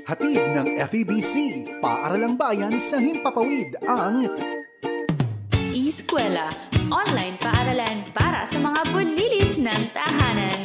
Hatid ng FEBC, Paaralang Bayan sa Himpapawid ang Eskwela, online paaralan para sa mga bulilit ng tahanan.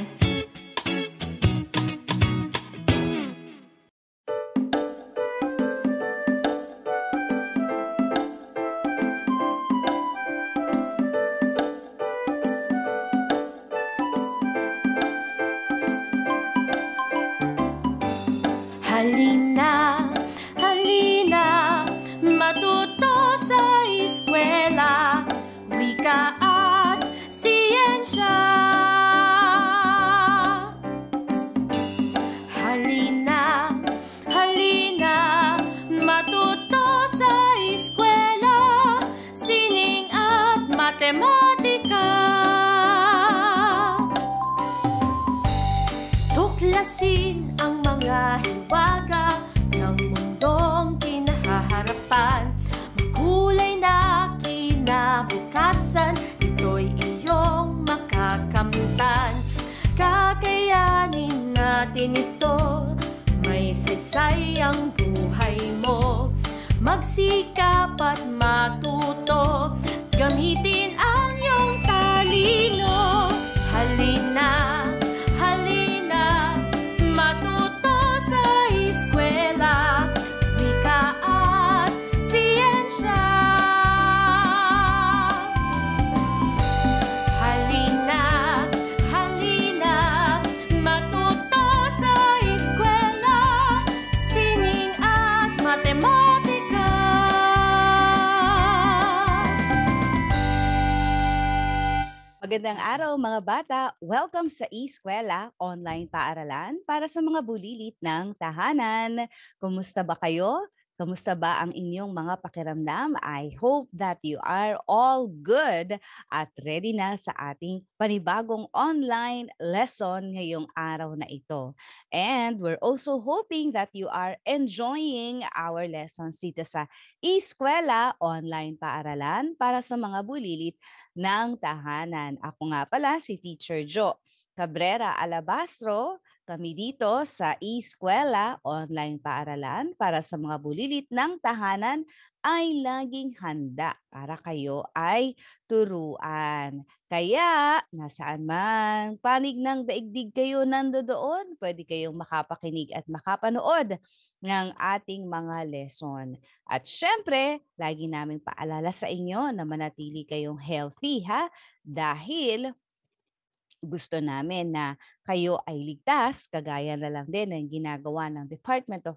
Halina, halina, matuto sa eskwela, wika at siyensya. Halina, halina, matuto sa eskwela, sining at matematika. Tuklasin ang mga hiwaga ng mundong kinahaharapan. Makulay na kinabukasan, ito'y iyong makakamtan. Kakayanin natin ito, may saysay ang buhay mo. Magsikap at matuto, gamitin ang iyong talino. Halina, halina, matuto sa eskwela, wika at siyensya. Halina, halina, matuto sa eskwela, sining at matematika. Magandang araw mga bata! Welcome sa Eskwela, online paaralan para sa mga bulilit ng tahanan. Kumusta ba kayo? Kumusta ba ang inyong mga pakiramdam? I hope that you are all good at ready na sa ating panibagong online lesson ngayong araw na ito. And we're also hoping that you are enjoying our lessons dito sa Eskwela, online paaralan para sa mga bulilit ng tahanan. Ako nga pala si Teacher Jo Cabrera Alabastro. Kami dito sa Eskwela, online paaralan para sa mga bulilit ng tahanan ay laging handa para kayo ay turuan. Kaya nasaan man panig ng daigdig kayo nandoon, pwede kayong makapakinig at makapanood ng ating mga lesson. At syempre, lagi naming paalala sa inyo na manatili kayong healthy ha, dahil gusto namin na kayo ay ligtas, kagaya na lang din ng ginagawa ng Department of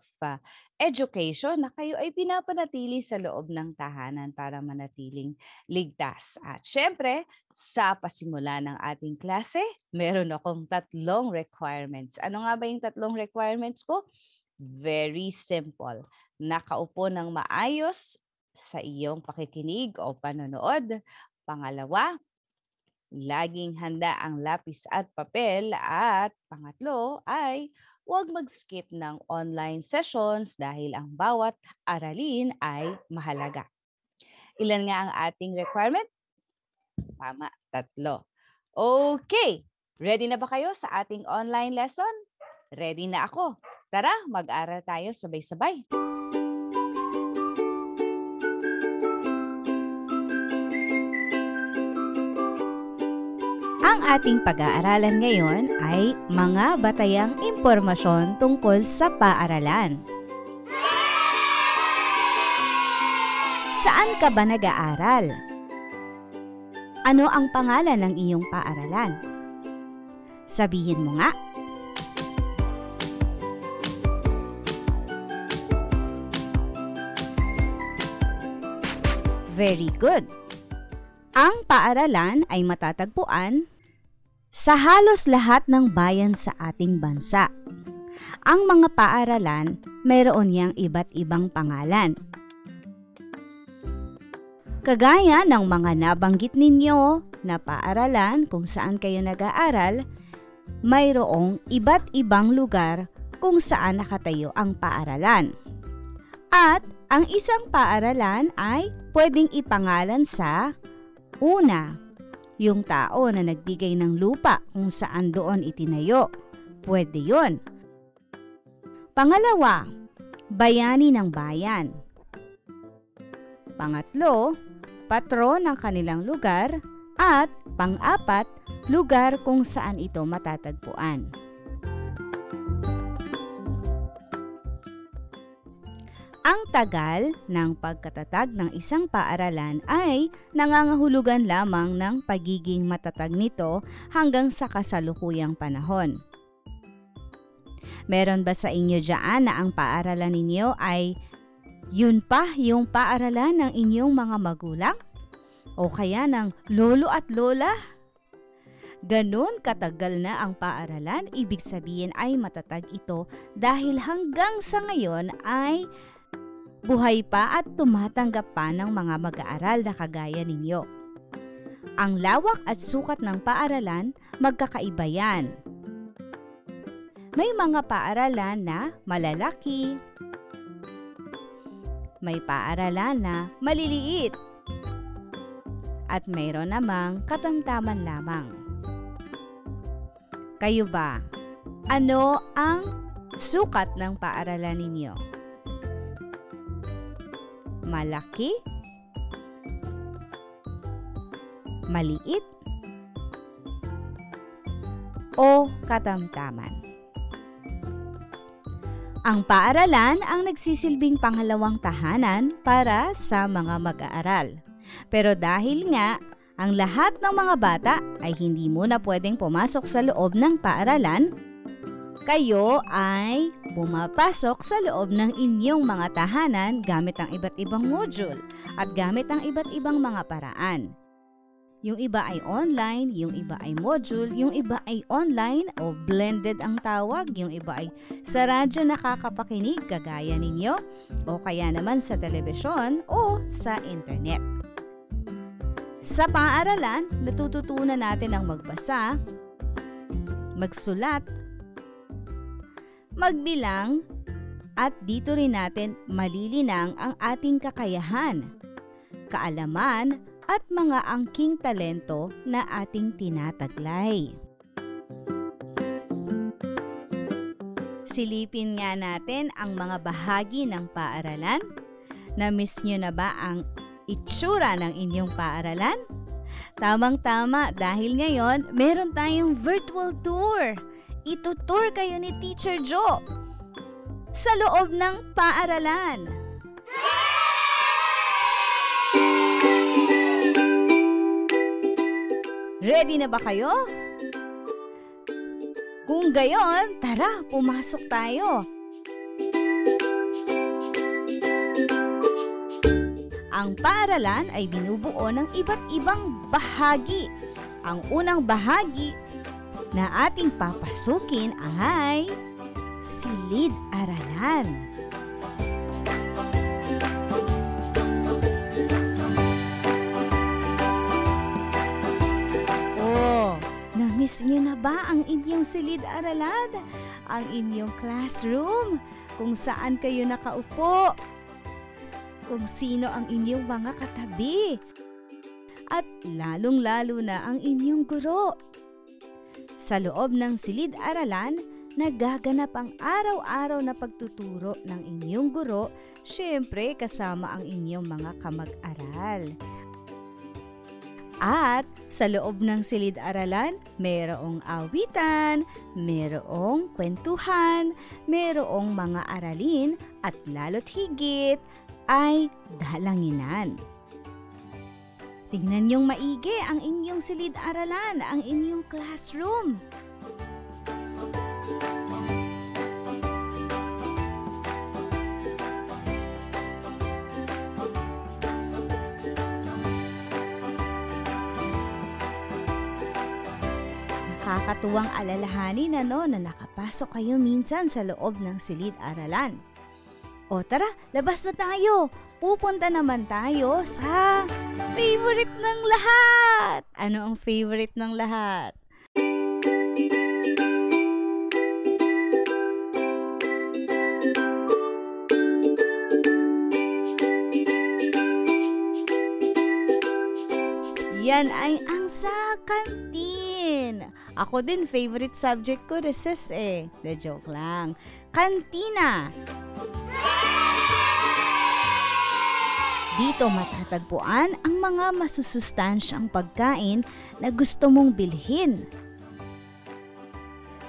Education na kayo ay pinapanatili sa loob ng tahanan para manatiling ligtas. At syempre, sa pasimula ng ating klase, meron akong 3 requirements. Ano nga ba yung 3 requirements ko? Very simple. Nakaupo ng maayos sa iyong pakikinig o panonood. Pangalawa, laging handa ang lapis at papel, at pangatlo ay huwag mag-skip ng online sessions dahil ang bawat aralin ay mahalaga. Ilan nga ang ating requirement? Tama, 3. Okay, ready na ba kayo sa ating online lesson? Ready na ako. Tara, mag-aral tayo sabay-sabay. Ang ating pag-aaralan ngayon ay mga batayang impormasyon tungkol sa paaralan. Saan ka ba nag-aaral? Ano ang pangalan ng iyong paaralan? Sabihin mo nga. Very good. Ang paaralan ay matatagpuan sa halos lahat ng bayan sa ating bansa. Ang mga paaralan, mayroon niyang iba't ibang pangalan. Kagaya ng mga nabanggit ninyo na paaralan kung saan kayo nag-aaral, mayroong iba't ibang lugar kung saan nakatayo ang paaralan. At ang isang paaralan ay pwedeng ipangalan sa una, yung tao na nagbigay ng lupa kung saan doon itinayo. Pwede yun. Pangalawa, bayani ng bayan. Pangatlo, patron ng kanilang lugar. At pang-apat, lugar kung saan ito matatagpuan. Ang tagal ng pagkatatag ng isang paaralan ay nangangahulugan lamang ng pagiging matatag nito hanggang sa kasalukuyang panahon. Meron ba sa inyo dyan na ang paaralan ninyo ay yun pa yung paaralan ng inyong mga magulang? O kaya ng lolo at lola? Ganon katagal na ang paaralan, ibig sabihin ay matatag ito dahil hanggang sa ngayon ay buhay pa at tumatanggap pa ng mga mag-aaral na kagaya ninyo. Ang lawak at sukat ng paaralan, magkakaiba yan. May mga paaralan na malalaki, may paaralan na maliliit, at mayroon namang katamtaman lamang. Kayo ba? Ano ang sukat ng paaralan ninyo? Malaki? Maliit? O katamtaman? Ang paaralan ang nagsisilbing pangalawang tahanan para sa mga mag-aaral. Pero dahil nga, ang lahat ng mga bata ay hindi muna pwedeng pumasok sa loob ng paaralan, kayo ay pumapasok sa loob ng inyong mga tahanan gamit ang iba't ibang module at gamit ang iba't ibang mga paraan. Yung iba ay online, yung iba ay module, yung iba ay online o blended ang tawag, yung iba ay sa radyo nakakapakinig kagaya ninyo o kaya naman sa telebisyon o sa internet. Sa paaralan, natututunan natin ang magbasa, magsulat, magbilang, at dito rin natin malilinang ang ating kakayahan, kaalaman, at mga angking talento na ating tinataglay. Silipin nga natin ang mga bahagi ng paaralan. Na-miss nyo na ba ang itsura ng inyong paaralan? Tamang-tama dahil ngayon meron tayong virtual tour. Itutour kayo ni Teacher Jo sa loob ng paaralan. Ready na ba kayo? Kung gayon, tara, pumasok tayo. Ang paaralan ay binubuo ng iba't ibang bahagi. Ang unang bahagi na ating papasukin ay silid-aralan. Na-miss niyo na ba ang inyong silid-aralan? Ang inyong classroom? Kung saan kayo nakaupo? Kung sino ang inyong mga katabi? At lalong-lalo na ang inyong guro. Sa loob ng silid-aralan, nagaganap ang araw-araw na pagtuturo ng inyong guro, syempre kasama ang inyong mga kamag-aral. At sa loob ng silid-aralan, mayroong awitan, mayroong kwentuhan, mayroong mga aralin at lalo't higit ay dalanginan. Tingnan niyong maigi ang inyong silid-aralan, ang inyong classroom. Nakakatuwang alalahanin na nakapasok kayo minsan sa loob ng silid-aralan. O tara, labas na tayo. Pupunta naman tayo sa favorite ng lahat. Ano ang favorite ng lahat? Yan ay ang sa kantin. Ako din, favorite subject ko, recess eh. The joke lang. Kantina. Dito matatagpuan ang mga masusustansyang pagkain na gusto mong bilhin.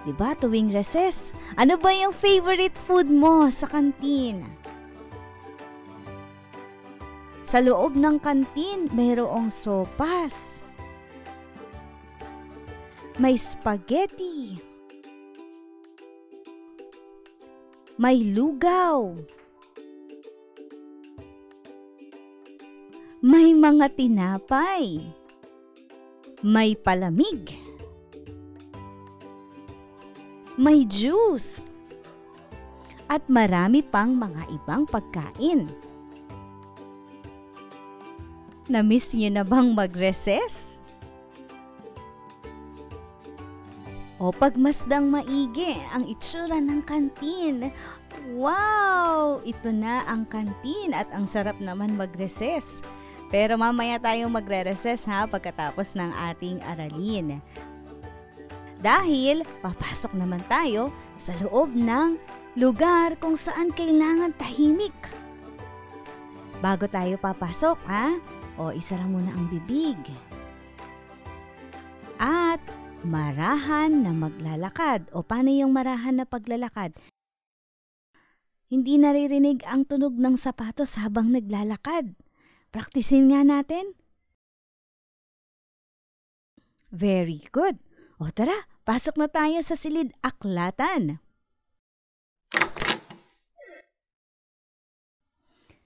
Diba tuwing recess, ano ba yung favorite food mo sa kantin? Sa loob ng kantin, mayroong sopas, may spaghetti, may lugaw, may mga tinapay, may palamig, may juice, at marami pang mga ibang pagkain. Na-miss niyo na bang mag-recess? O pagmasdang maigi ang itsura ng kantin. Wow! Ito na ang kantin at ang sarap naman mag-recess. Pero mamaya tayong magre-recess pagkatapos ng ating aralin. Dahil papasok naman tayo sa loob ng lugar kung saan kailangan tahimik. Bago tayo papasok isara muna ang bibig. At marahan na maglalakad. O paano yung marahan na paglalakad? Hindi naririnig ang tunog ng sapatos habang naglalakad. Praktisin nga natin. Very good. O tara, pasok na tayo sa silid aklatan.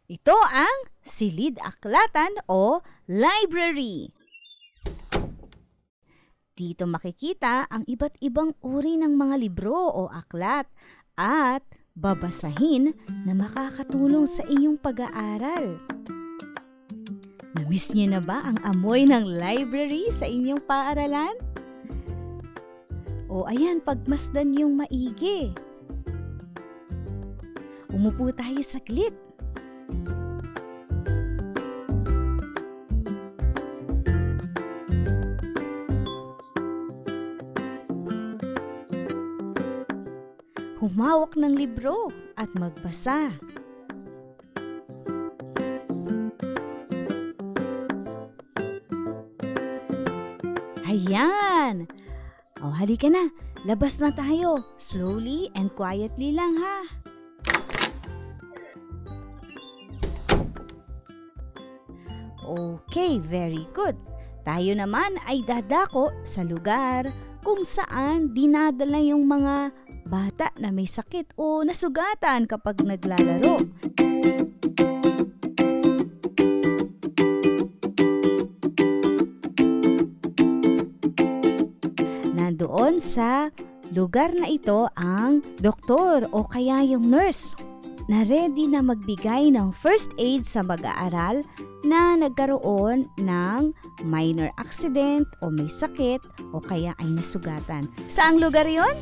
Ito ang silid aklatan o library. Dito makikita ang iba't ibang uri ng mga libro o aklat at babasahin na makakatulong sa iyong pag-aaral. Na-miss niyo na ba ang amoy ng library sa inyong paaralan? O ayan, pagmasdan yung maigi. Umupo tayo saglit. Humawak ng libro at magbasa. Ayan! O, halika na. Labas na tayo. Slowly and quietly lang Okay, very good. Tayo naman ay dadako sa lugar kung saan dinadala yung mga bata na may sakit o nasugatan kapag naglalaro. Nandoon sa lugar na ito ang doktor o kaya yung nurse na ready na magbigay ng first aid sa mag-aaral na nagkaroon ng minor accident o may sakit o kaya ay nasugatan. Saang lugar yon?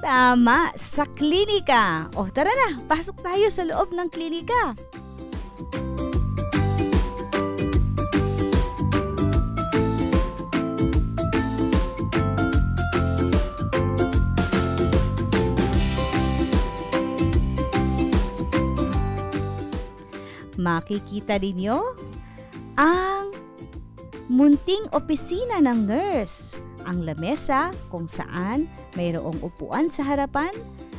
Tama, sa klinika. O tara na, pasok tayo sa loob ng klinika. Makikita ninyo ang munting opisina ng nurse. Ang lamesa kung saan mayroong upuan sa harapan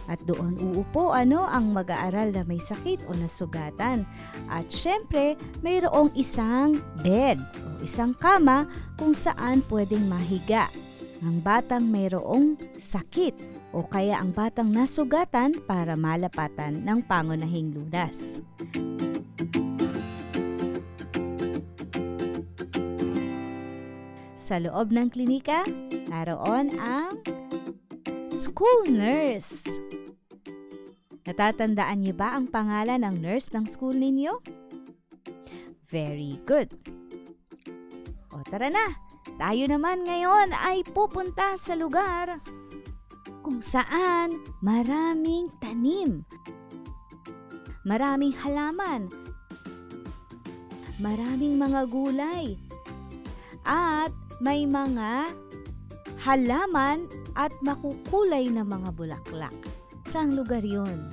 at doon uupo ang mag-aaral na may sakit o nasugatan. At syempre, mayroong isang bed o isang kama kung saan pwedeng mahiga ang batang mayroong sakit o kaya ang batang nasugatan para malapatan ng pangunahing lunas. Sa loob ng klinika, naroon ang school nurse. Natatandaan niyo ba ang pangalan ng nurse ng school ninyo? Very good. O tara na, tayo naman ngayon ay pupunta sa lugar kung saan maraming tanim, maraming halaman, maraming mga gulay, at may mga halaman at makukulay na mga bulaklak. Saang lugar yun?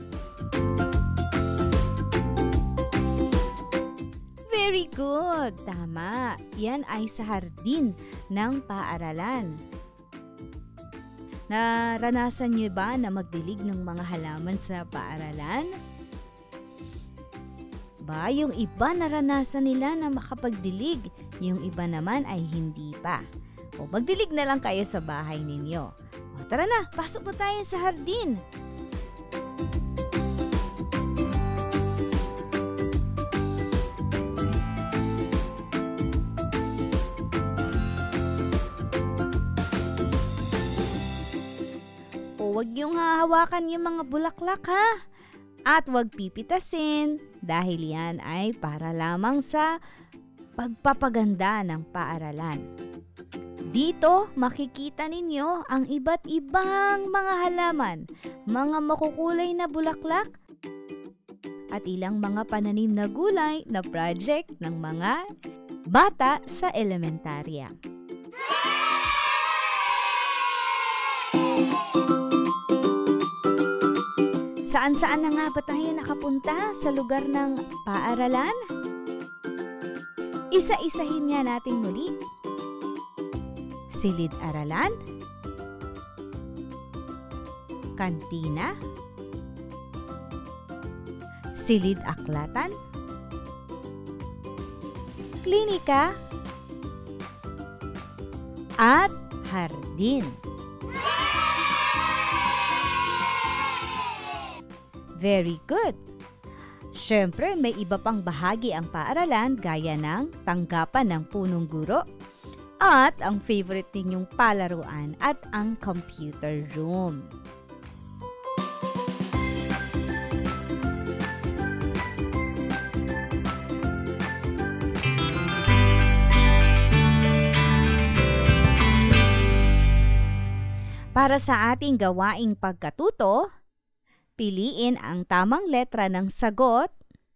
Very good! Tama! Yan ay sa hardin ng paaralan. Naranasan niyo ba na magdilig ng mga halaman sa paaralan? Yung iba naranasan nila na makapagdilig, yung iba naman ay hindi pa. O magdilig na lang kayo sa bahay ninyo. O tara na, pasok na tayo sa hardin. Huwag niyong hahawakan yung mga bulaklak ha. At huwag pipitasin dahil yan ay para lamang sa pagpapaganda ng paaralan. Dito makikita ninyo ang iba't ibang mga halaman, mga makukulay na bulaklak, at ilang mga pananim na gulay na project ng mga bata sa elementarya. Saan-saan na nga ba tayo nakapunta sa lugar ng paaralan? Isa-isahin niya natin muli. Silid-aralan, kantina, silid-aklatan, klinika, at hardin. Very good! Siyempre, may iba pang bahagi ang paaralan gaya ng tanggapan ng punong guro at ang favorite ninyong palaruan at ang computer room. Para sa ating gawaing pagkatuto, piliin ang tamang letra ng sagot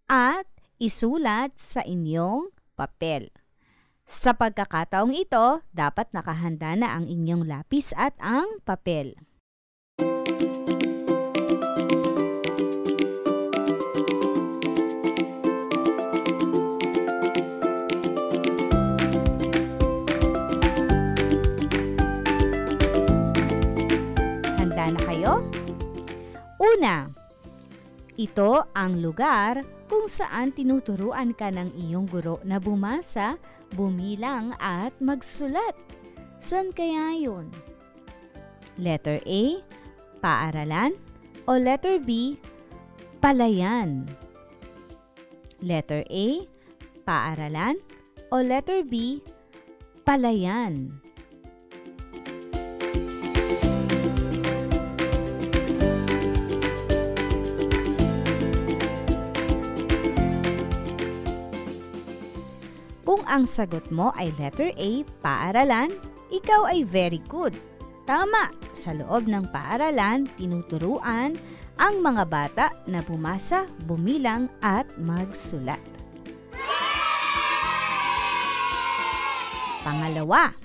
at isulat sa inyong papel. Sa pagkakataong ito, dapat nakahanda na ang inyong lapis at ang papel. Handa na kayo? Una, ito ang lugar kung saan tinuturuan ka ng iyong guro na bumasa, bumilang at magsulat. Saan kaya yun? Letter A, paaralan, o letter B, palayan? Letter A, paaralan, o letter B, palayan? Kung ang sagot mo ay letter A, paaralan, ikaw ay very good. Tama! Sa loob ng paaralan, tinuturuan ang mga bata na bumasa, bumilang at magsulat. Pangalawa,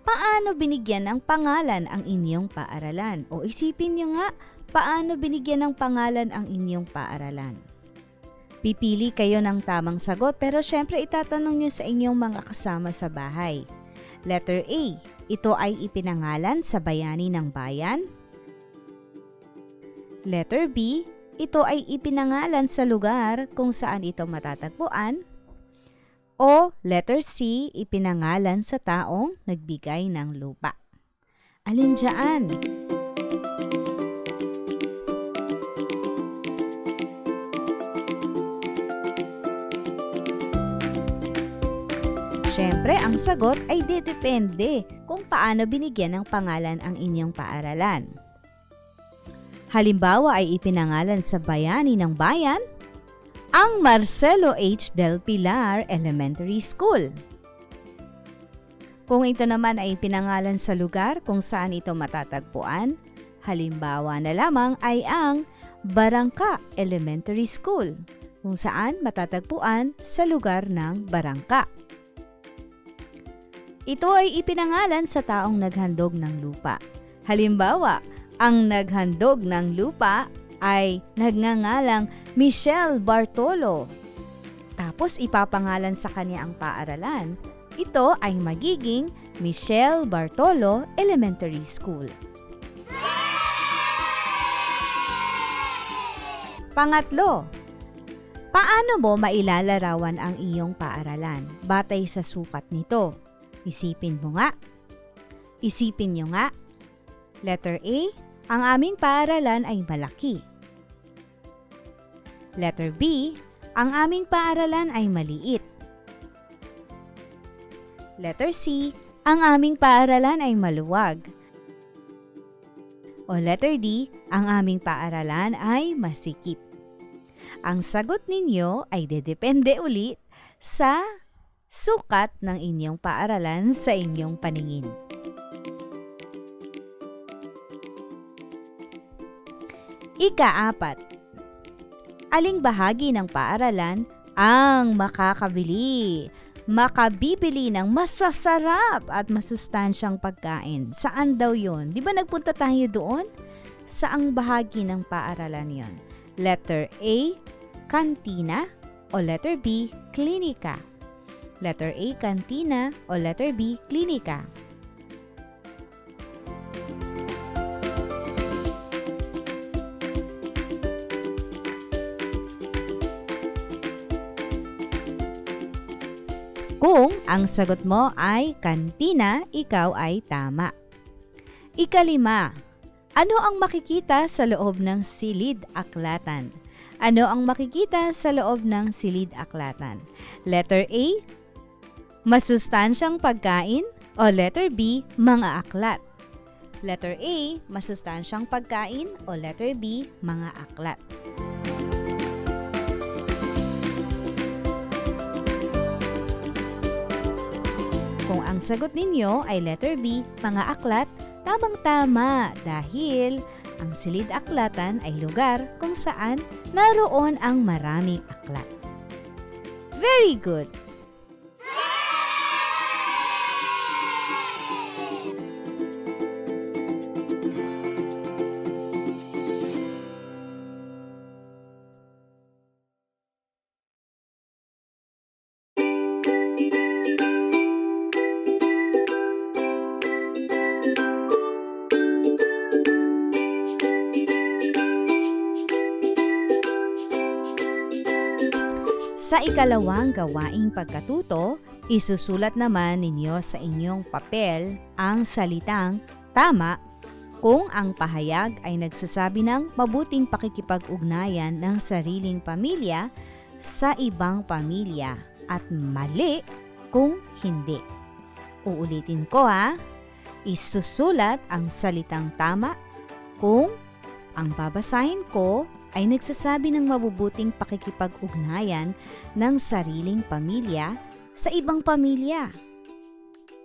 paano binigyan ng pangalan ang inyong paaralan? O isipin niyo nga, paano binigyan ng pangalan ang inyong paaralan? Pipili kayo ng tamang sagot pero syempre itatanong niyo sa inyong mga kasama sa bahay. Letter A, ito ay ipinangalan sa bayani ng bayan. Letter B, ito ay ipinangalan sa lugar kung saan ito matatagpuan. O letter C, ipinangalan sa taong nagbigay ng lupa. Alin dyan? Siyempre, ang sagot ay depende kung paano binigyan ng pangalan ang inyong paaralan. Halimbawa ay ipinangalan sa bayani ng bayan, ang Marcelo H. Del Pilar Elementary School. Kung ito naman ay ipinangalan sa lugar kung saan ito matatagpuan, halimbawa na lamang ay ang Barangka Elementary School, kung saan matatagpuan sa lugar ng Barangka. Ito ay ipinangalan sa taong naghandog ng lupa. Halimbawa, ang naghandog ng lupa ay nagngangalang Michelle Bartolo. Tapos ipapangalan sa kanya ang paaralan. Ito ay magiging Michelle Bartolo Elementary School. Pangatlo, paano mo mailalarawan ang iyong paaralan batay sa sukat nito? Isipin mo nga. Isipin nyo nga. Letter A, ang aming paaralan ay malaki. Letter B, ang aming paaralan ay maliit. Letter C, ang aming paaralan ay maluwag. O letter D, ang aming paaralan ay masikip. Ang sagot ninyo ay dedepende ulit sa sukat ng inyong paaralan sa inyong paningin. Ika-4. Aling bahagi ng paaralan ang makabibili ng masasarap at masustansyang pagkain? Saan daw yun? Di ba nagpunta tayo doon? Saang bahagi ng paaralan yon? Letter A, kantina, o letter B, klinika? Letter A, kantina, o letter B, klinika? Kung ang sagot mo ay kantina, ikaw ay tama. Ika-5. Ano ang makikita sa loob ng silid-aklatan? Ano ang makikita sa loob ng silid-aklatan? Letter A, masustansyang pagkain, o letter B, mga aklat? Letter A, masustansyang pagkain, o letter B, mga aklat? Kung ang sagot ninyo ay letter B, mga aklat, tamang-tama dahil ang silid-aklatan ay lugar kung saan naroon ang maraming aklat. Very good! Sa ikalawang gawaing pagkatuto, isusulat naman ninyo sa inyong papel ang salitang tama kung ang pahayag ay nagsasabi ng mabuting pakikipag-ugnayan ng sariling pamilya sa ibang pamilya at mali kung hindi. Uulitin ko ha, isusulat ang salitang tama kung ang babasahin ko ay nagsasabi ng mabubuting pakikipag-ugnayan ng sariling pamilya sa ibang pamilya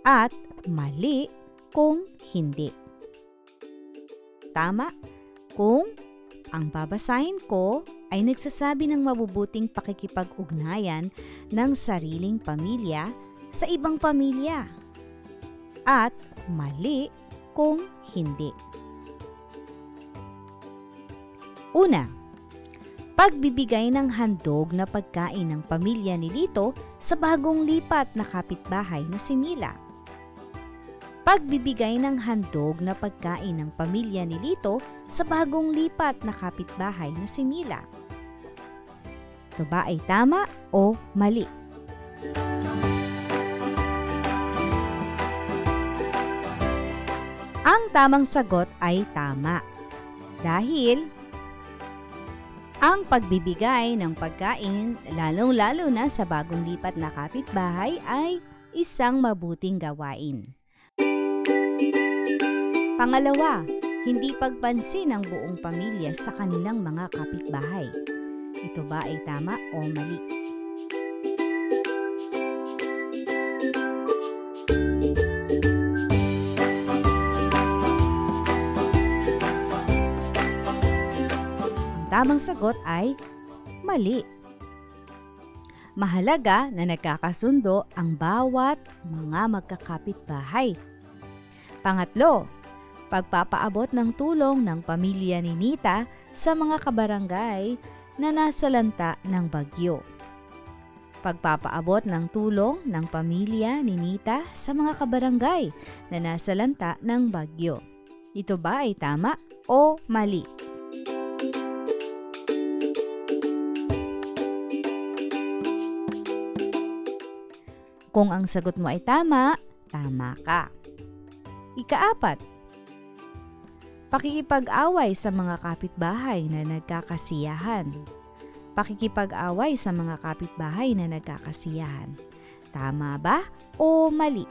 at mali kung hindi. Tama kung ang babasahin ko ay nagsasabi ng mabubuting pakikipag-ugnayan ng sariling pamilya sa ibang pamilya at mali kung hindi. Una, pagbibigay ng handog na pagkain ng pamilya ni Lito sa bagong lipat na kapitbahay na si Mila. Pagbibigay ng handog na pagkain ng pamilya ni Lito sa bagong lipat na kapitbahay na si Mila. Ito ba ay tama o mali? Ang tamang sagot ay tama dahil ang pagbibigay ng pagkain, lalong-lalo na sa bagong lipat na kapitbahay, ay isang mabuting gawain. Pangalawa, hindi pagpansin ng buong pamilya sa kanilang mga kapitbahay. Ito ba ay tama o mali? Tamang sagot ay mali. Mahalaga na nagkakasundo ang bawat mga magkakapitbahay. Pangatlo, pagpapaabot ng tulong ng pamilya ni Nita sa mga kabarangay na nasalanta ng bagyo. Pagpapaabot ng tulong ng pamilya ni Nita sa mga kabarangay na nasalanta ng bagyo. Ito ba ay tama o mali? Kung ang sagot mo ay tama, tama ka. Ika-4, pakikipag-away sa mga kapitbahay na nagkakasiyahan. Pakikipag-away sa mga kapitbahay na nagkakasiyahan. Tama ba o mali?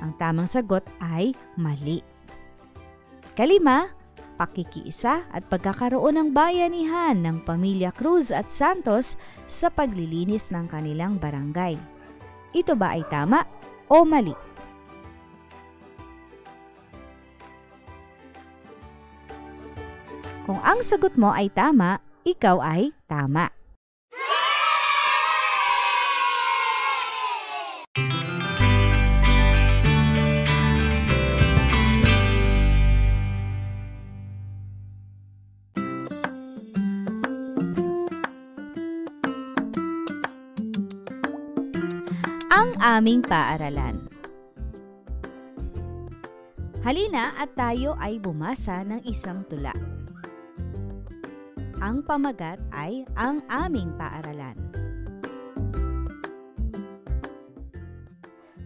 Ang tamang sagot ay mali. Ika-5, pakikiisa at pagkakaroon ng bayanihan ng pamilya Cruz at Santos sa paglilinis ng kanilang barangay. Ito ba ay tama o mali? Kung ang sagot mo ay tama, ikaw ay tama. Ang aming paaralan. Halina at tayo ay bumasa ng isang tula. Ang pamagat ay ang aming paaralan.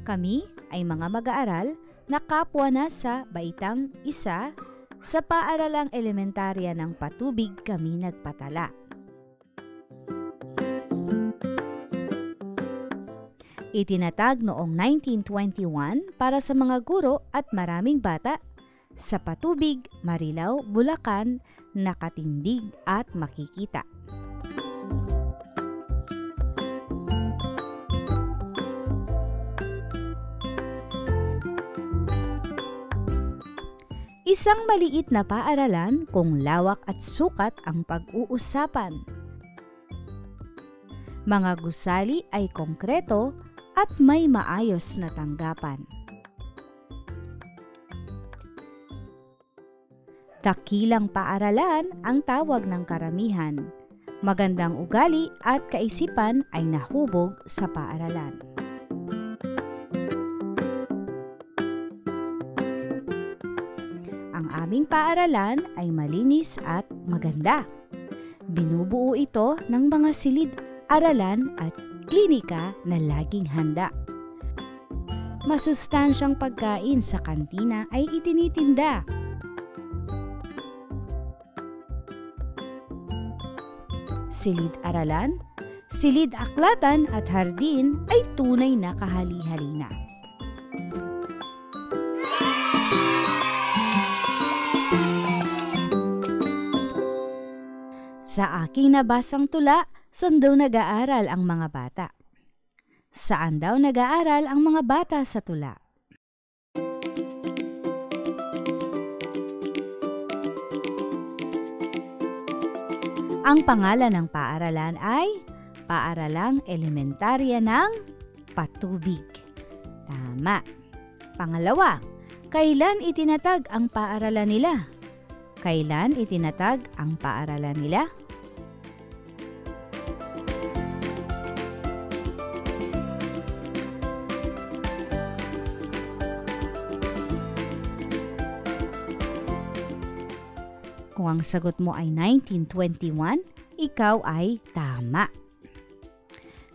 Kami ay mga mag-aaral na kapwa na sa baitang isa sa paaralang elementarya ng Patubig kami nagpatala. Itinatag noong 1921 para sa mga guro at maraming bata sa Patubig, Marilao, Bulacan, nakatindig at makikita. Isang maliit na paaralan kung lawak at sukat ang pag-uusapan. Mga gusali ay konkreto at may maayos na tanggapan. Dakilang paaralan ang tawag ng karamihan. Magandang ugali at kaisipan ay nahubog sa paaralan. Ang aming paaralan ay malinis at maganda. Binubuo ito ng mga silid-aralan at klinika na laging handa. Masustansyang pagkain sa kantina ay itinitinda. Silid-aralan, silid-aklatan at hardin ay tunay na kahali-halina. Sa aking nabasang tula, saan daw nag-aaral ang mga bata? Saan daw nag-aaral ang mga bata sa tula? Ang pangalan ng paaralan ay Paaralang Elementarya ng Patubig. Tama. Pangalawa, kailan itinatag ang paaralan nila? Kailan itinatag ang paaralan nila? Kung ang sagot mo ay 1921, ikaw ay tama.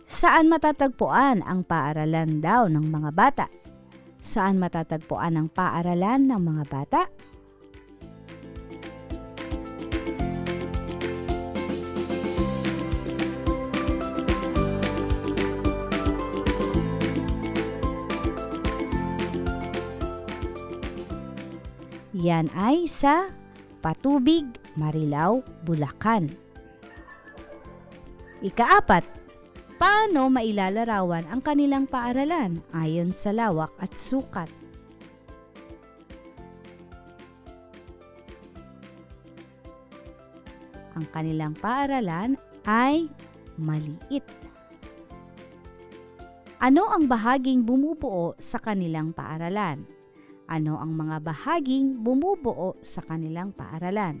Saan matatagpuan ang paaralan daw ng mga bata? Saan matatagpuan ang paaralan ng mga bata? Yan ay sa Patubig, Marilao, Bulacan. Ika-4, Paano mailalarawan ang kanilang paaralan ayon sa lawak at sukat? Ang kanilang paaralan ay maliit. Ano ang bahaging bumubuo sa kanilang paaralan? Ano ang mga bahaging bumubuo sa kanilang paaralan?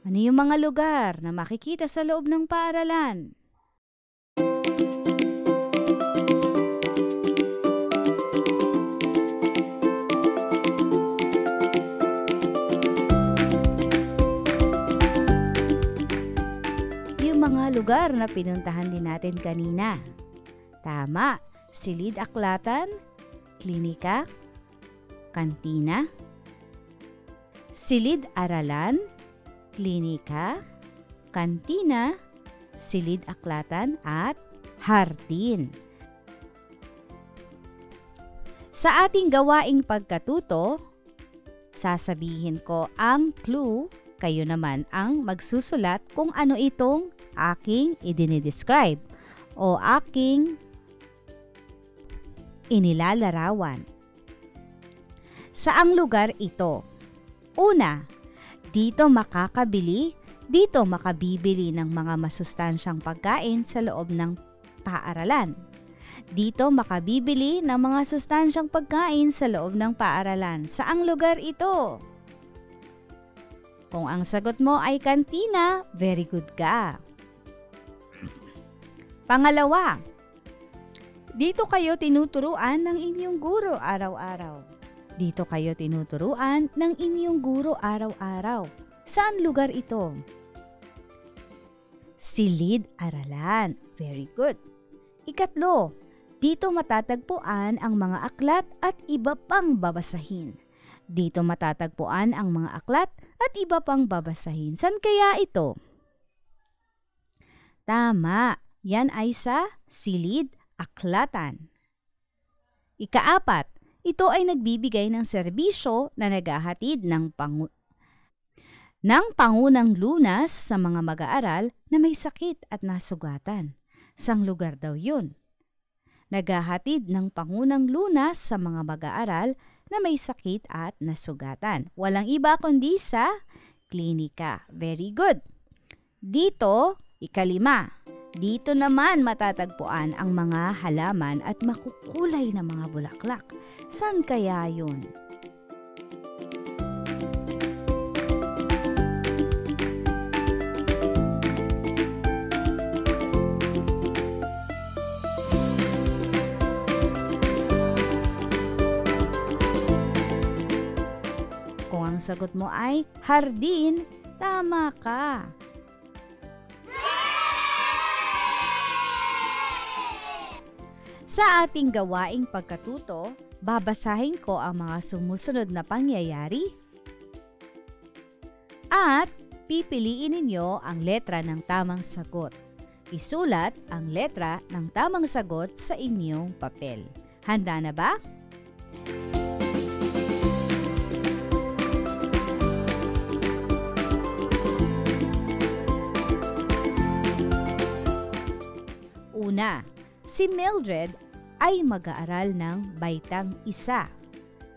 Ano yung mga lugar na makikita sa loob ng paaralan? Yung mga lugar na pinuntahan din natin kanina. Tama, silid-aklatan, klinika, kantina, silid-aralan, klinika, kantina, silid-aklatan at hardin. Sa ating gawaing pagkatuto, sasabihin ko ang clue, kayo naman ang magsusulat kung ano itong aking idinidescribe o aking inilalarawan. Saang lugar ito? Una, dito makabibili ng mga masustansyang pagkain sa loob ng paaralan. Dito makabibili ng mga sustansyang pagkain sa loob ng paaralan. Saang lugar ito? Kung ang sagot mo ay kantina, very good ka. Pangalawa, dito kayo tinuturuan ng inyong guro araw-araw. Dito kayo tinuturuan ng inyong guro araw-araw. Saan lugar ito? Silid-aralan. Very good. Ikatlo, dito matatagpuan ang mga aklat at iba pang babasahin. Dito matatagpuan ang mga aklat at iba pang babasahin. Saan kaya ito? Tama. Yan ay sa silid-aklatan. Ikaapat, ito ay nagbibigay ng serbisyo na naghahatid ng pangunang lunas sa mga mag-aaral na may sakit at nasugatan. Sang lugar daw yun? Naghahatid ng pangunang lunas sa mga mag-aaral na may sakit at nasugatan. Walang iba kundi sa klinika. Very good. Dito, ikalima. Dito naman matatagpuan ang mga halaman at makukulay na mga bulaklak. Saan kaya yun? Kung ang sagot mo ay hardin, tama ka. Sa ating gawaing pagkatuto, babasahin ko ang mga sumusunod na pangyayari at pipiliin ninyo ang letra ng tamang sagot. Isulat ang letra ng tamang sagot sa inyong papel. Handa na ba? Una, si Mildred ay mag-aaral ng baitang 1.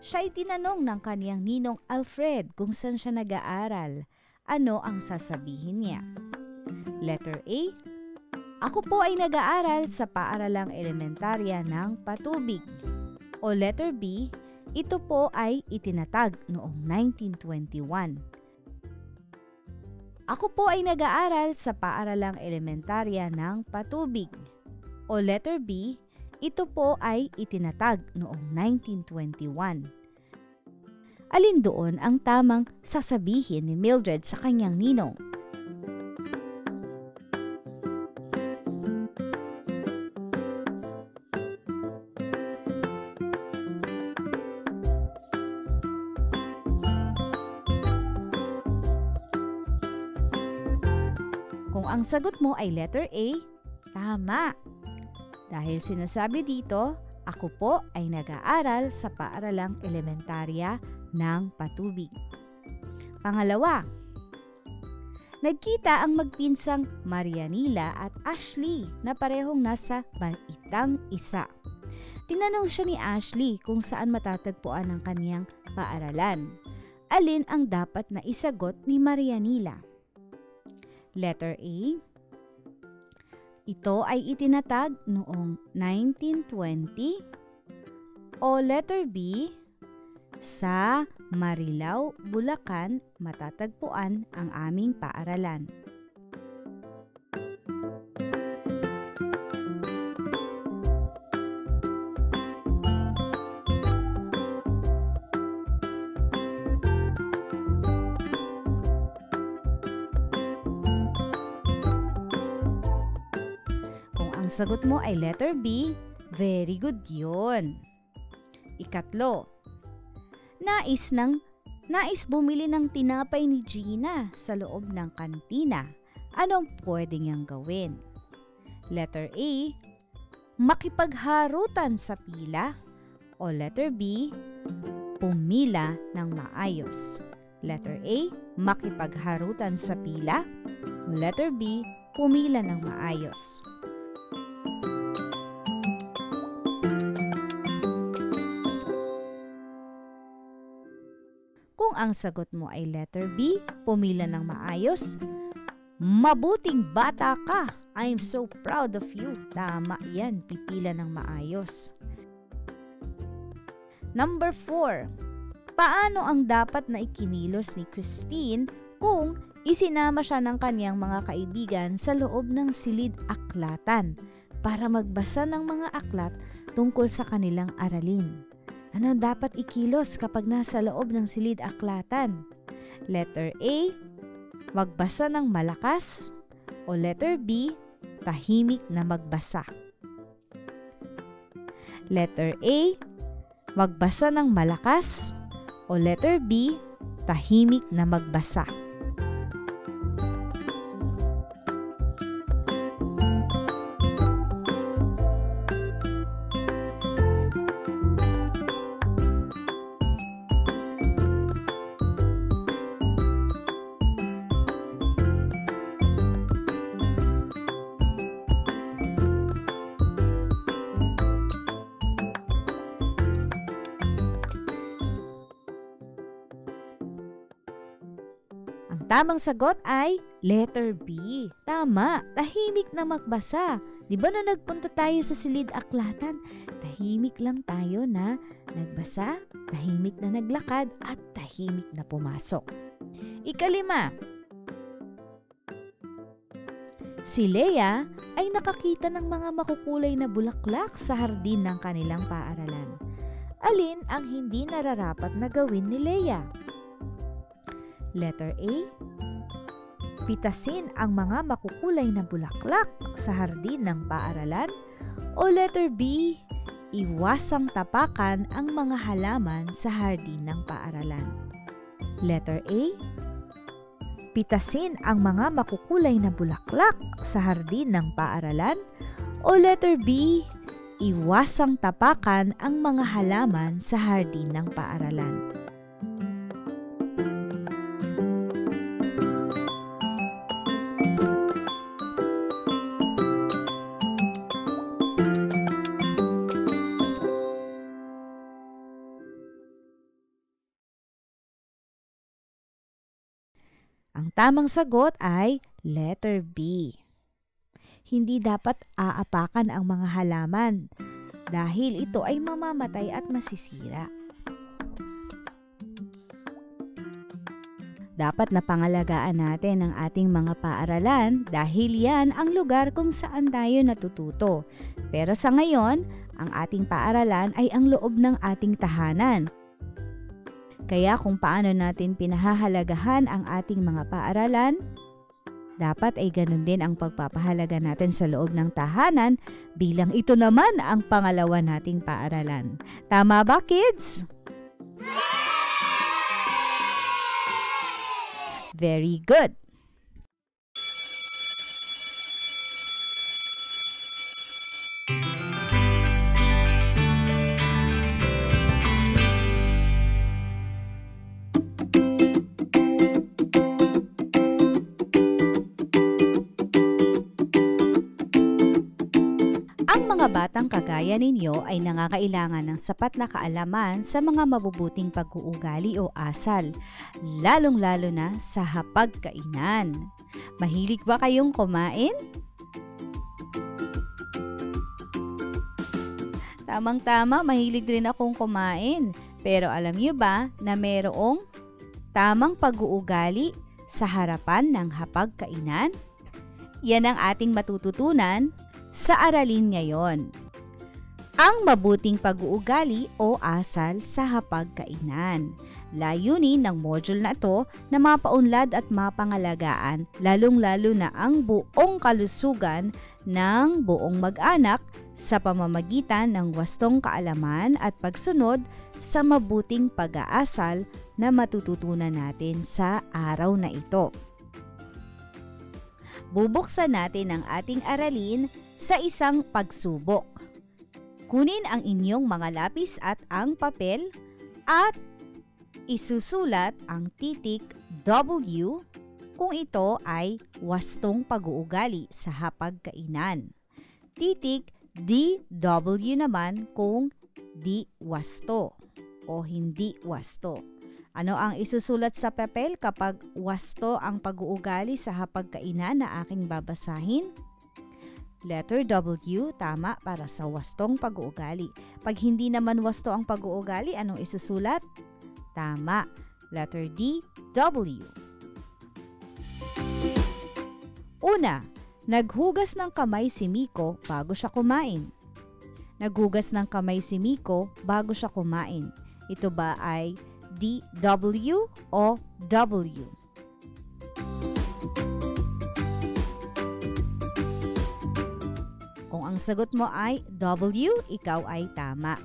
Siya ay tinanong ng kaniyang ninong Alfred kung saan siya nag-aaral. Ano ang sasabihin niya? Letter A, ako po ay nag-aaral sa paaralang elementarya ng Patubig. O letter B, ito po ay itinatag noong 1921. Ako po ay nag-aaral sa paaralang elementarya ng Patubig. O letter B, ito po ay itinatag noong 1921. Alin doon ang tamang sasabihin ni Mildred sa kanyang ninong? Kung ang sagot mo ay letter A, tama. Dahil sinasabi dito, ako po ay nag-aaral sa paaralang elementarya ng Patubig. Pangalawa, Nagkita ang magpinsang Marianila at Ashley na parehong nasa baitang isa. Tinanong siya ni Ashley kung saan matatagpuan ang kaniyang paaralan. Alin ang dapat na isagot ni Marianila? Letter A. Ito ay itinatag noong 1920. O letter B. Sa Marilao, Bulacan, matatagpuan ang aming paaralan. Kung ang sagot mo ay letter B, very good yun. Ikatlo, Nais bumili ng tinapay ni Gina sa loob ng kantina. Anong pwede niyang gawin? Letter A, makipagharutan sa pila. O letter B, pumila ng maayos. Letter A, makipagharutan sa pila. O letter B, pumila ng maayos. Kung ang sagot mo ay letter B, pumila ng maayos, mabuting bata ka. I'm so proud of you. Tama yan, pipila ng maayos. Number 4. Paano ang dapat na ikinilos ni Christine kung isinama siya ng kanyang mga kaibigan sa loob ng silid-aklatan para magbasa ng mga aklat tungkol sa kanilang aralin? Ano dapat ikilos kapag nasa loob ng silid-aklatan? Letter A, magbasa ng malakas. O letter B, tahimik na magbasa. Letter A, magbasa ng malakas. O letter B, tahimik na magbasa. Tamang sagot ay letter B. Tama, tahimik na magbasa. Di ba na nagpunta tayo sa silid-aklatan? Tahimik lang tayo na nagbasa, tahimik na naglakad, at tahimik na pumasok. Ikalima, si Leia ay nakakita ng mga makukulay na bulaklak sa hardin ng kanilang paaralan. Alin ang hindi nararapat na gawin ni Leia? Letter A, pitasin ang mga makukulay na bulaklak sa hardin ng paaralan. O letter B, iwasang tapakan ang mga halaman sa hardin ng paaralan. Letter A, pitasin ang mga makukulay na bulaklak sa hardin ng paaralan. O letter B, iwasang tapakan ang mga halaman sa hardin ng paaralan. Ang tamang sagot ay letter B. Hindi dapat aapakan ang mga halaman dahil ito ay mamamatay at masisira. Dapat na pangalagaan natin ang ating mga paaralan dahil yan ang lugar kung saan tayo natututo. Pero sa ngayon, ang ating paaralan ay ang loob ng ating tahanan. Kaya kung paano natin pinahahalagahan ang ating mga paaralan, dapat ay ganun din ang pagpapahalaga natin sa loob ng tahanan bilang ito naman ang pangalawa nating paaralan. Tama ba, kids? Very good. mga batang kagaya ninyo ay nangangailangan ng sapat na kaalaman sa mga mabubuting pag-uugali o asal, lalong-lalo na sa hapagkainan. Mahilig ba kayong kumain? Tamang-tama, mahilig rin akong kumain. Pero alam niyo ba na mayroong tamang pag-uugali sa harapan ng hapagkainan? Yan ang ating matututunan sa aralin ngayon. Ang mabuting pag-uugali o asal sa hapagkainan. Layunin ng module na ito na mapaunlad at mapangalagaan, lalong-lalo na ang buong kalusugan ng buong mag-anak sa pamamagitan ng wastong kaalaman at pagsunod sa mabuting pag-aasal na matututunan natin sa araw na ito. Bubuksan natin ang ating aralin sa isang pagsubok. Kunin ang inyong mga lapis at ang papel at isusulat ang titik W kung ito ay wastong pag-uugali sa hapagkainan. Titik DW naman kung di wasto o hindi wasto. Ano ang isusulat sa papel kapag wasto ang pag-uugali sa hapagkainan na aking babasahin? Letter W, tama, para sa wastong pag-uugali. Pag hindi naman wasto ang pag-uugali, anong isusulat? Tama, letter D, W. Una, naghugas ng kamay si Miko bago siya kumain. Naghugas ng kamay si Miko bago siya kumain. Ito ba ay DW o W? Kung ang sagot mo ay W, ikaw ay tama.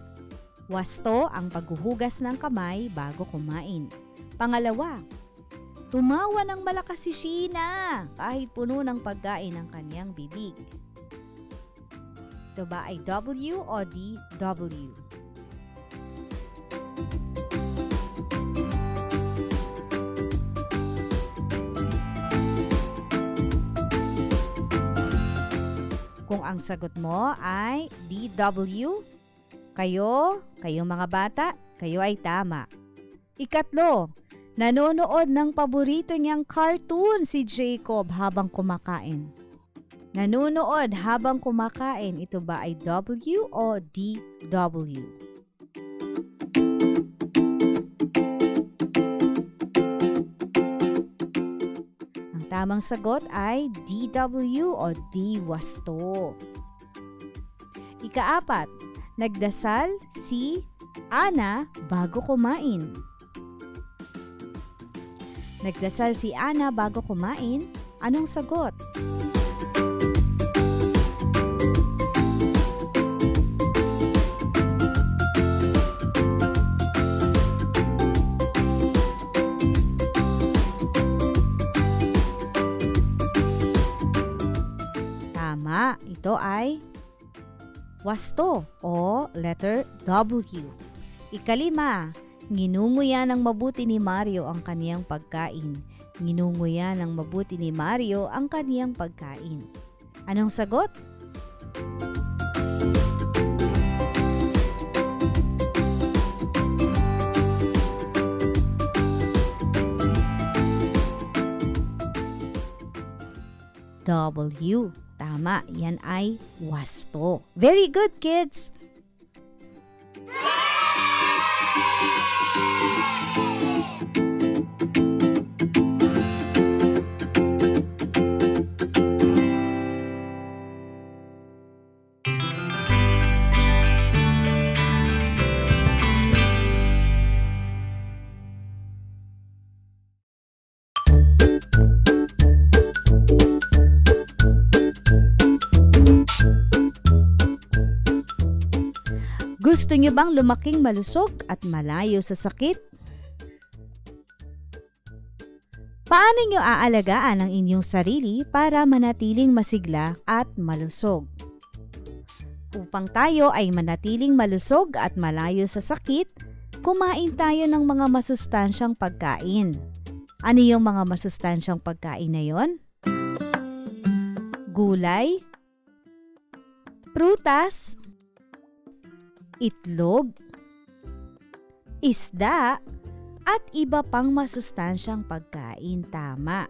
Wasto ang paghuhugas ng kamay bago kumain. Pangalawa, tumawa ng malakas si Sheena kahit puno ng pagkain ang kanyang bibig. Ito ba ay W o DW? Kung ang sagot mo ay DW, kayong mga bata, kayo ay tama. Ikatlo, nanonood ng paborito niyang cartoon si Jacob habang kumakain. Nanonood habang kumakain, ito ba ay W o DW? Ang tamang sagot ay DW o D wasto. Ikaapat, nagdasal si Ana bago kumain. Nagdasal si Ana bago kumain. Anong sagot? Tama, ito ay wasto o letter W. Ikalima, nginunguya ng mabuti ni Mario ang kaniyang pagkain. Nginunguya ng mabuti ni Mario ang kaniyang pagkain. Anong sagot? W. Tama, yan ay wasto. Very good, kids! Gusto niyo bang lumaking malusog at malayo sa sakit? Paano niyo aalagaan ang inyong sarili para manatiling masigla at malusog? Upang tayo ay manatiling malusog at malayo sa sakit, kumain tayo ng mga masustansyang pagkain. Ano yung mga masustansyang pagkain na yon? Gulay, prutas, itlog, isda, at iba pang masustansyang pagkain. Tama.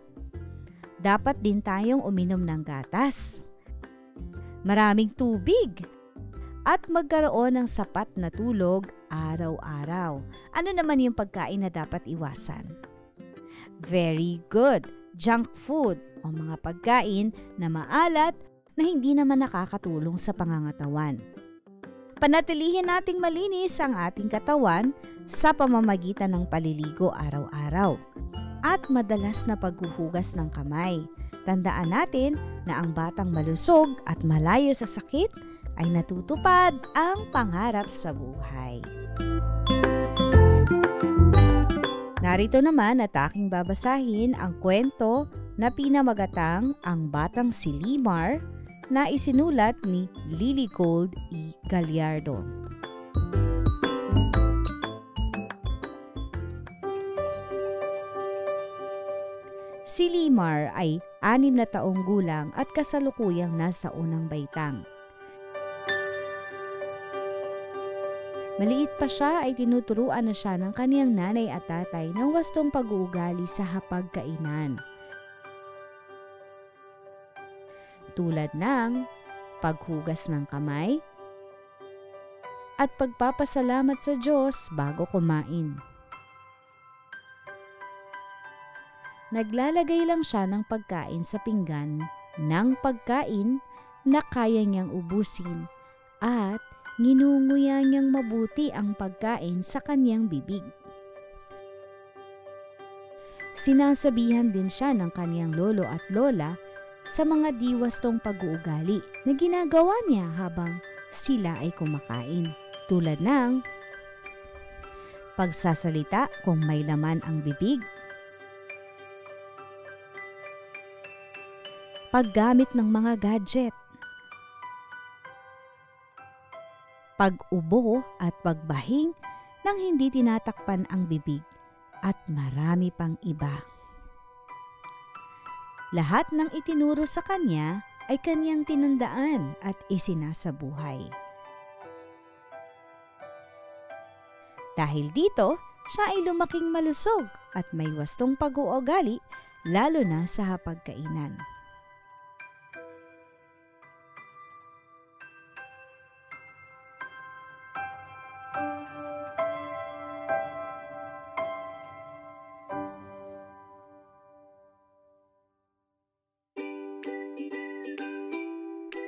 Dapat din tayong uminom ng gatas, maraming tubig, at magkaroon ng sapat na tulog araw-araw. Ano naman yung pagkain na dapat iwasan? Very good. Junk food o mga pagkain na maalat na hindi naman nakakatulong sa pangangatawan. Panatilihin nating malinis ang ating katawan sa pamamagitan ng paliligo araw-araw at madalas na paghuhugas ng kamay. Tandaan natin na ang batang malusog at malayo sa sakit ay natutupad ang pangarap sa buhay. Narito naman at aking babasahin ang kwento na pinamagatang Ang Batang si Limar na isinulat ni Lily Gold E. Gallardo. Si Limar ay 6 na taong gulang at kasalukuyang nasa unang baitang. Maliit pa siya ay tinuturuan na siya ng kaniyang nanay at tatay ng wastong pag-uugali sa hapagkainan. Tulad ng paghugas ng kamay at pagpapasalamat sa Diyos bago kumain. Naglalagay lang siya ng pagkain sa pinggan ng pagkain na kaya niyang ubusin at nginunguya niyang mabuti ang pagkain sa kanyang bibig. Sinasabihan din siya ng kanyang lolo at lola sa mga diwastong pag-uugali na ginagawa niya habang sila ay kumakain. Tulad ng pagsasalita kung may laman ang bibig, paggamit ng mga gadget, pag-ubo at pagbahing nang hindi tinatakpan ang bibig, at marami pang iba. Lahat ng itinuro sa kanya ay kanyang tinandaan at isinasabuhay. Dahil dito, siya ay lumaking malusog at may wastong pag-uugali lalo na sa hapagkainan.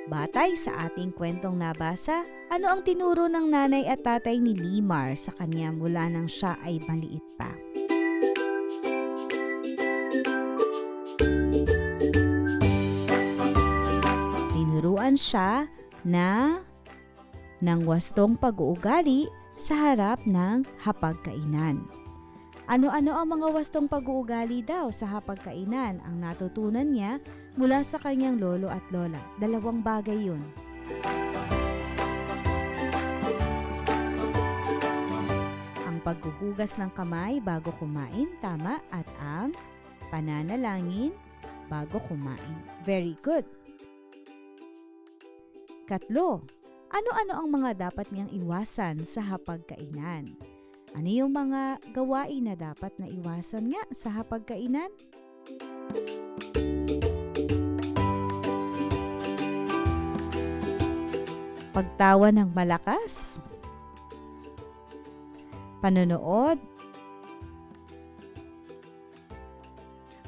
Batay sa ating kwentong nabasa, ano ang tinuro ng nanay at tatay ni Limar sa kanya mula nang siya ay maliit pa? Tinuruan siya na ng wastong pag-uugali sa harap ng hapagkainan. Ano-ano ang mga wastong pag-uugali daw sa hapagkainan ang natutunan niya mula sa kanyang lolo at lola? 2 bagay yun. Ang paghuhugas ng kamay bago kumain, tama, at ang pananalangin bago kumain. Very good. 3, ano-ano ang mga dapat niyang iwasan sa hapagkainan? Ano yung mga gawain na dapat na iwasan nga sa hapagkainan? Pagtawa ng malakas, panonood,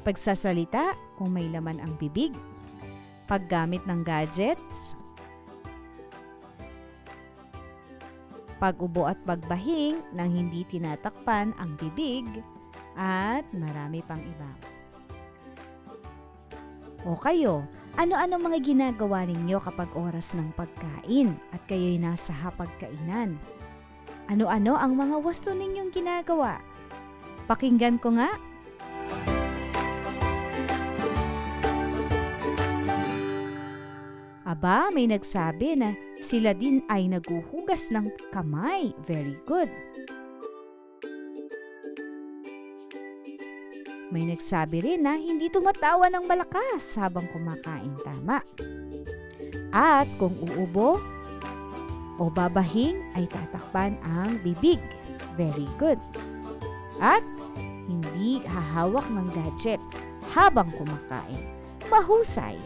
pagsasalita kung may laman ang bibig, paggamit ng gadgets, pag-ubo at pagbahing nang hindi tinatakpan ang bibig, at marami pang iba. O kayo, ano-ano mga ginagawa ninyo kapag oras ng pagkain at kayo'y nasa hapagkainan? Ano-ano ang mga wasto ninyong ginagawa? Pakinggan ko nga. Aba, may nagsabi na sila din ay naguhugas ng kamay. Very good. May nagsabi rin na hindi tumatawa ng malakas habang kumakain. Tama. At kung uubo o babahing ay tatakpan ang bibig. Very good. At hindi hahawak ng gadget habang kumakain. Mahusay.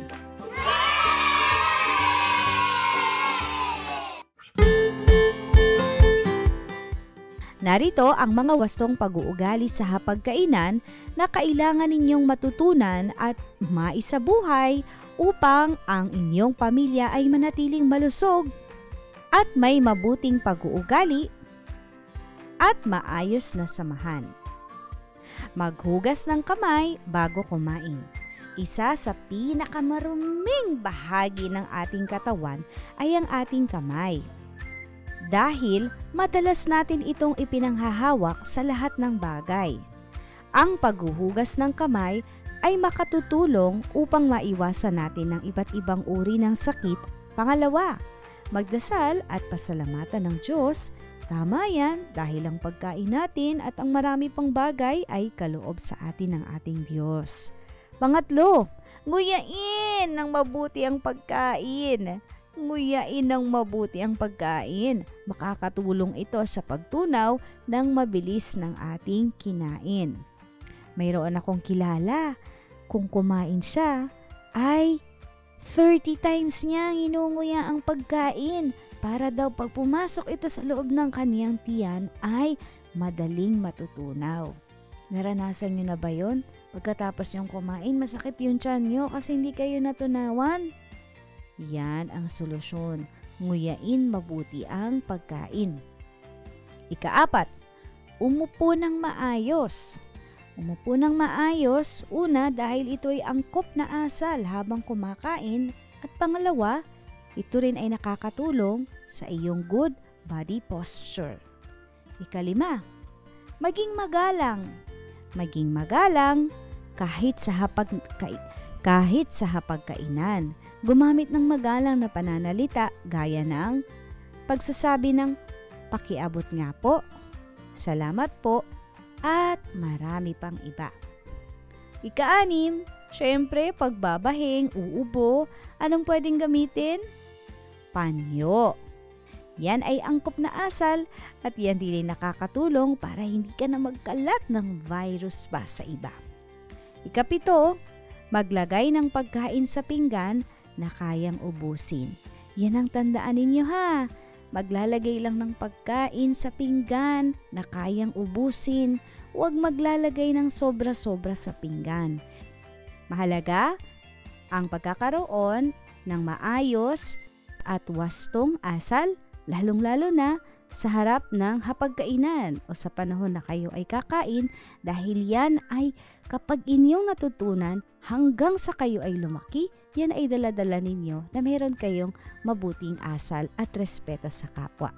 Narito ang mga wastong pag-uugali sa hapagkainan na kailangan ninyong matutunan at maisabuhay upang ang inyong pamilya ay manatiling malusog at may mabuting pag-uugali at maayos na samahan. Maghugas ng kamay bago kumain. Isa sa pinakamaruming bahagi ng ating katawan ay ang ating kamay. Dahil madalas natin itong ipinanghahawak sa lahat ng bagay. Ang paghuhugas ng kamay ay makatutulong upang maiwasan natin ng iba't ibang uri ng sakit. Pangalawa, magdasal at pasalamatan ng Diyos. Tama yan dahil ang pagkain natin at ang marami pang bagay ay kaloob sa atin ng ating Diyos. Pangatlo, nguyain ng mabuti ang pagkain. Nguyain ng mabuti ang pagkain. Makakatulong ito sa pagtunaw ng mabilis ng ating kinain. Mayroon akong kilala, kung kumain siya, ay 30 times niya inunguya ang pagkain para daw pag pumasok ito sa loob ng kaniyang tiyan ay madaling matutunaw. Naranasan niyo na ba yun? Pagkatapos yung kumain, masakit yung tiyan niyo kasi hindi kayo natunawan? Yan ang solusyon. Nguyain mabuti ang pagkain. Ika-4, umupo ng maayos. Umupo ng maayos, una dahil ito ay angkop na asal habang kumakain at pangalawa, ito rin ay nakakatulong sa iyong good body posture. Ika-5, maging magalang. Maging magalang kahit sa hapagkainan. Gumamit ng magalang na pananalita gaya ng pagsasabi ng pakiabot nga po, salamat po, at marami pang iba. Ika-6, syempre pagbabahing, uubo, anong pwedeng gamitin? Panyo. Yan ay angkop na asal at yan din ay nakakatulong para hindi ka na magkalat ng virus pa sa iba. Ika-7, maglagay ng pagkain sa pinggan na kayang ubusin. Yan ang tandaan ninyo ha. Maglalagay lang ng pagkain sa pinggan na kayang ubusin. Huwag maglalagay ng sobra-sobra sa pinggan. Mahalaga ang pagkakaroon ng maayos at wastong asal, lalong-lalo na sa harap ng hapagkainan o sa panahon na kayo ay kakain dahil yan ay kapag inyong natutunan hanggang sa kayo ay lumaki, yan ay dala-dala ninyo na meron kayong mabuting asal at respeto sa kapwa.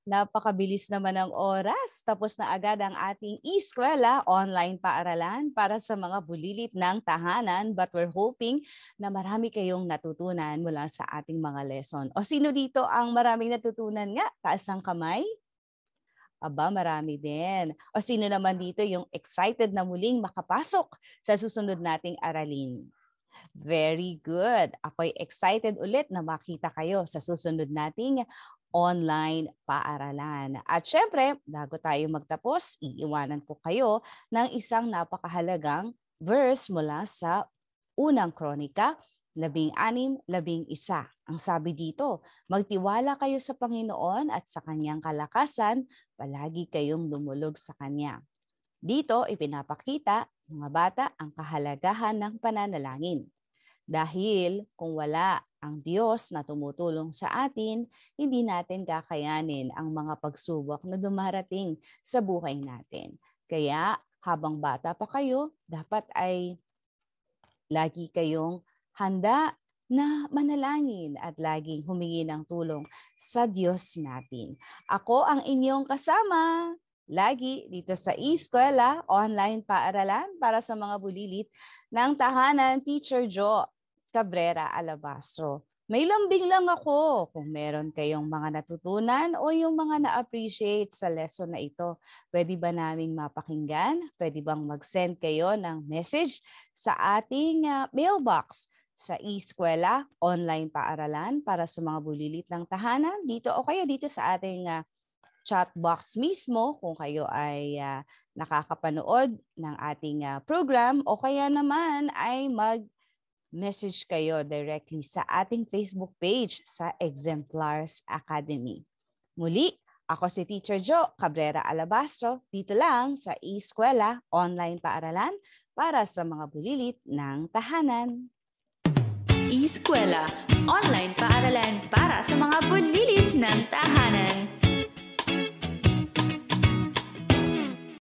Napakabilis naman ang oras. Tapos na agad ang ating e-eskwela, online paaralan para sa mga bulilit ng tahanan. But we're hoping na marami kayong natutunan mula sa ating mga lesson. O sino dito ang maraming natutunan nga? Taas ang kamay? Aba, marami din. O sino naman dito yung excited na muling makapasok sa susunod nating aralin? Very good. Ako'y excited ulit na makita kayo sa susunod nating online paaralan. At syempre, bago tayo magtapos, iiwanan ko kayo ng isang napakahalagang verse mula sa unang Kronika, 16:11. Ang sabi dito, magtiwala kayo sa Panginoon at sa kanyang kalakasan, palagi kayong lumulog sa kanya. Dito, ipinapakita, mga bata, ang kahalagahan ng pananalangin. Dahil kung wala ang Diyos na tumutulong sa atin, hindi natin kakayanin ang mga pagsubok na dumarating sa buhay natin. Kaya habang bata pa kayo, dapat ay lagi kayong handa na manalangin at laging humingi ng tulong sa Diyos natin. Ako ang inyong kasama lagi dito sa e-eskwela, online paaralan para sa mga bulilit ng tahanan, Teacher Jo Cabrera Alabastro. May lambing lang ako kung meron kayong mga natutunan o yung mga na-appreciate sa lesson na ito. Pwede ba naming mapakinggan? Pwede bang mag-send kayo ng message sa ating mailbox sa eSkwela Online Paaralan para sa mga bulilit ng tahanan dito o kaya dito sa ating chat box mismo kung kayo ay nakakapanood ng ating program o kaya naman ay message kayo directly sa ating Facebook page sa Exemplars Academy. Muli, ako si Teacher Jo Cabrera Alabastro, dito lang sa eSkwela Online Paaralan para sa mga bulilit ng tahanan. eSkwela Online Paaralan para sa mga bulilit ng tahanan.